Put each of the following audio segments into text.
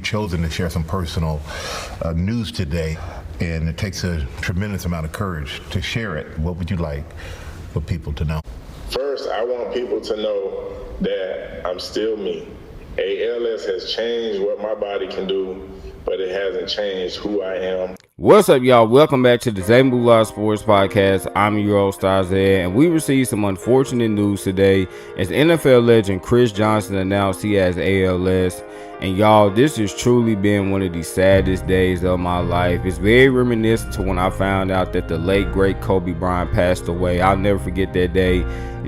chosen to share some personal news today, and it takes a tremendous amount of courage to share it. What would you like for people to know? First, I want people to know that I'm still me. ALS has changed what my body can do, but it hasn't changed who I am. What's up, y'all? Welcome back to the ZayMoolaSportsPodcast. I'm your old star Zay, and we received some unfortunate news today as NFL legend Chris Johnson announced he has ALS. And y'all, this has truly been one of the saddest days of my life. It's very reminiscent to when I found out that the late great Kobe Bryant passed away. I'll never forget that day,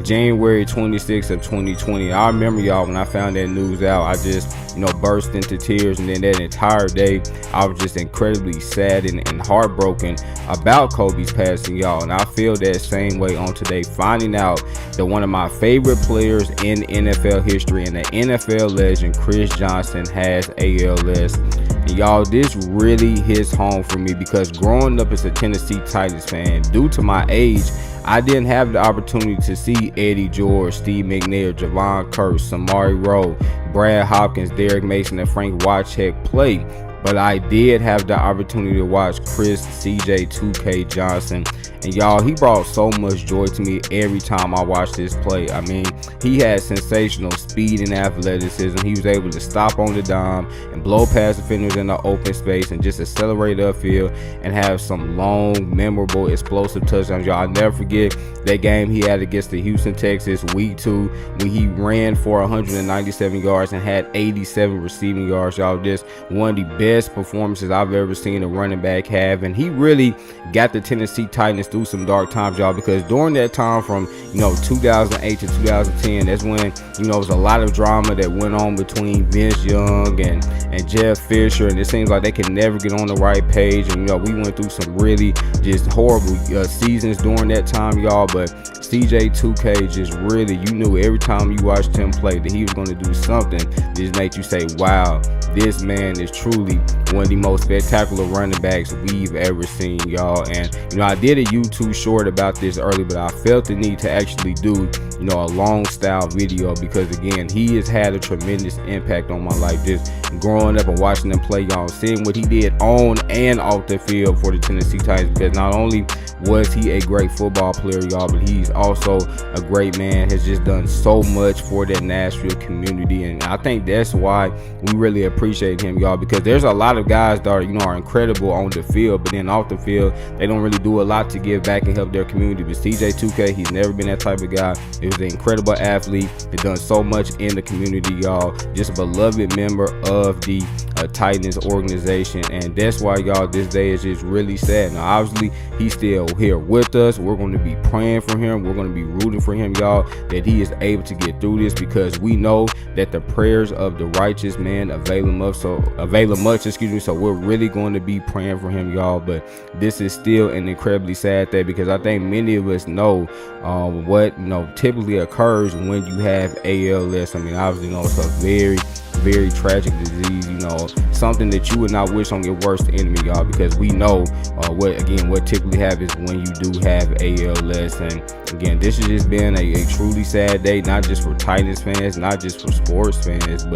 January 26th of 2020. I remember, y'all, when I found that news out, I just, burst into tears. And then that entire day, I was just incredibly sad and heartbroken about Kobe's passing, y'all. And I feel that same way on today, finding out that one of my favorite players in NFL history and the NFL legend Chris Johnson has ALS. And y'all, this really hits home for me because growing up as a Tennessee Titans fan, due to my age, I didn't have the opportunity to see Eddie George, Steve McNair, Javon Curse, Samari Rowe, Brad Hopkins, Derek Mason, and Frank Wycheck play. But I did have the opportunity to watch Chris CJ2K Johnson. And y'all, he brought so much joy to me every time I watched this play. I mean, he had sensational speed and athleticism. He was able to stop on the dime and blow past defenders in the open space and just accelerate upfield and have some long, memorable, explosive touchdowns. Y'all, I'll never forget that game he had against the Houston Texans week 2 when he ran for 197 yards and had 87 receiving yards. Y'all, just one of the best performances I've ever seen a running back have. And he really got the Tennessee Titans through some dark times, y'all, because during that time from 2008 to 2010, that's when it was a lot of drama that went on between Vince Young and Jeff Fisher, and it seems like they could never get on the right page. And we went through some really just horrible seasons during that time, y'all. But CJ2K just really, you knew every time you watched him play that he was going to do something that just made you say, wow, this man is truly one of the most spectacular running backs we've ever seen, y'all. And I did a YouTube short about this early, but I felt the need to actually do a long style video because, again, he has had a tremendous impact on my life, just growing up and watching him play, y'all, seeing what he did on and off the field for the Tennessee Titans. Because not only was he a great football player, y'all, but he's also a great man, has just done so much for that Nashville community. And I think that's why we really appreciate him, y'all, because there's a lot of guys that are incredible on the field, but then off the field they don't really do a lot to give back and help their community. But CJ2K, he's never been that type of guy. He was an incredible athlete. He's done so much in the community, y'all. Just a beloved member of the Titans organization, and that's why, y'all, this day is just really sad. Now, obviously, he's still here with us. We're going to be praying for him. We're going to be rooting for him, y'all, that he is able to get through this, because we know that the prayers of the righteous man avail much. So we're really going to be praying for him, y'all. But this is still an incredibly sad day, because I think many of us know what typically occurs when you have ALS. I mean, obviously, it's a very, very tragic disease, something that you would not wish on your worst enemy, y'all, because we know what typically happens when you do have ALS. And again, this has just been a truly sad day, not just for Titans fans, not just for sports fans,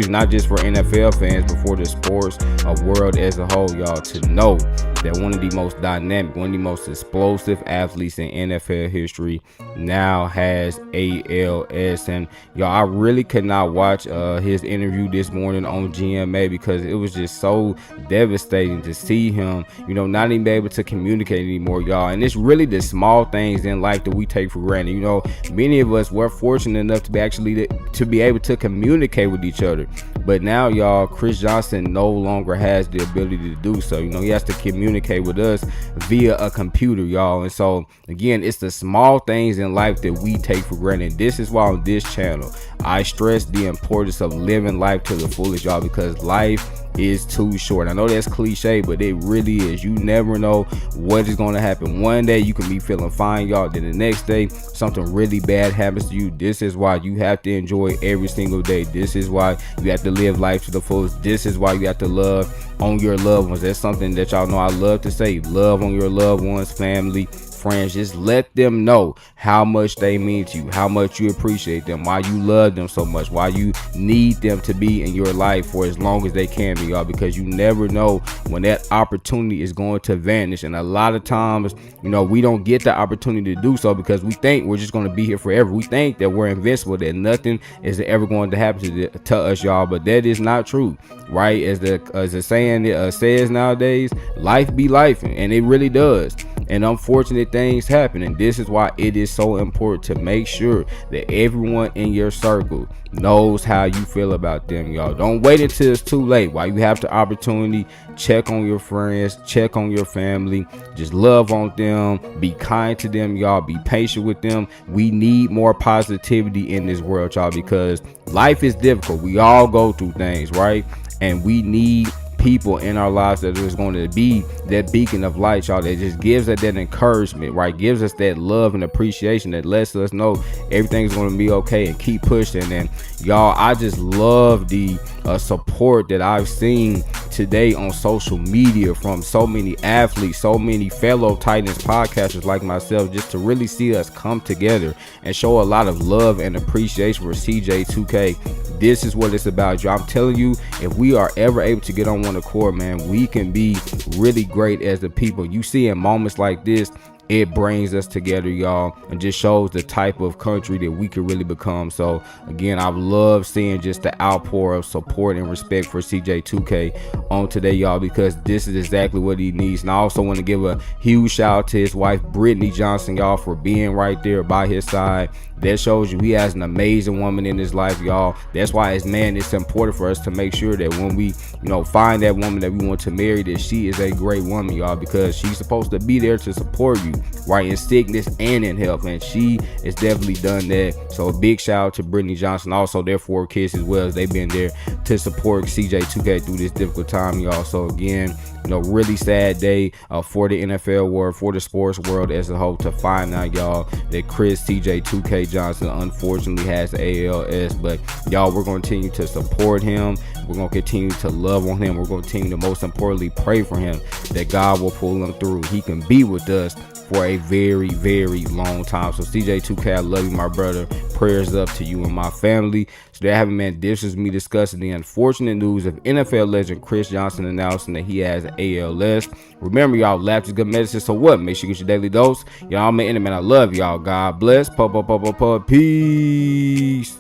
not just for NFL fans, but for the sports world as a whole, y'all, to know that one of the most dynamic, one of the most explosive athletes in NFL history now has ALS. And y'all, I really could not watch his interview this morning on GMA because it was just so devastating to see him, not even be able to communicate anymore, y'all. And it's really the small things in life that we take for granted. Many of us were fortunate enough to be able to communicate with each other, but now, y'all, Chris Johnson no longer has the ability to do so. He has to communicate with us via a computer, y'all. And so, again, it's the small things in life that we take for granted. This is why on this channel I stress the importance of living life to the fullest, y'all, because life is too short. I know that's cliche, but it really is. You never know what is going to happen. One day you can be feeling fine, y'all, then the next day something really bad happens to you. This is why you have to enjoy every single day. This is why you have to live life to the fullest. This is why you have to love on your loved ones. That's something that y'all know I love to say. Love on your loved ones, family, friends. Just let them know how much they mean to you, how much you appreciate them, why you love them so much, why you need them to be in your life for as long as they can be, y'all, because you never know when that opportunity is going to vanish. And a lot of times, we don't get the opportunity to do so because we think we're just going to be here forever. We think that we're invincible, that nothing is ever going to happen to us, y'all, but that is not true, right? As the saying says nowadays, life be life, and it really does. And unfortunate things happen, and this is why it is so important to make sure that everyone in your circle knows how you feel about them, y'all. Don't wait until it's too late. While you have the opportunity, check on your friends, check on your family, just love on them, be kind to them, y'all, be patient with them. We need more positivity in this world, y'all, because life is difficult. We all go through things, right? And we need people in our lives that is going to be that beacon of light, y'all, that just gives us that encouragement, right? Gives us that love and appreciation that lets us know everything's going to be okay and keep pushing. And y'all, I just love the support that I've seen today on social media from so many athletes, so many fellow Titans podcasters like myself, just to really see us come together and show a lot of love and appreciation for CJ2K. This is what it's about, y'all. I'm telling you, if we are ever able to get on one accord, man, we can be really great as the people. You see, in moments like this, it brings us together, y'all, and just shows the type of country that we could really become. So again, I love seeing just the outpour of support and respect for CJ2K on today, y'all, because this is exactly what he needs. And I also want to give a huge shout out to his wife, Brittany Johnson, y'all, for being right there by his side. That shows you he has an amazing woman in his life, y'all. That's why, as man, it's important for us to make sure that when we, find that woman that we want to marry, that she is a great woman, y'all, because she's supposed to be there to support you, right, in sickness and in health, and she has definitely done that. So a big shout out to Brittany Johnson, also their 4 kids as well, as they've been there to support CJ2K through this difficult time, y'all. So again, really sad day for the NFL world, for the sports world as a whole, to find out, y'all, that Chris CJ2K Johnson unfortunately has ALS. But y'all, we're going to continue to support him. We're going to continue to love on him. We're going to continue to, most importantly, pray for him that God will pull him through. He can be with us for a very, very long time. So CJ2K, I love you, my brother. Prayers up to you and my family. So there having, man, this is me discussing the unfortunate news of NFL legend Chris Johnson announcing that he has ALS. Remember, y'all, laughter is good medicine. So what? Make sure you get your daily dose. Y'all, man, I love y'all. God bless. Peace.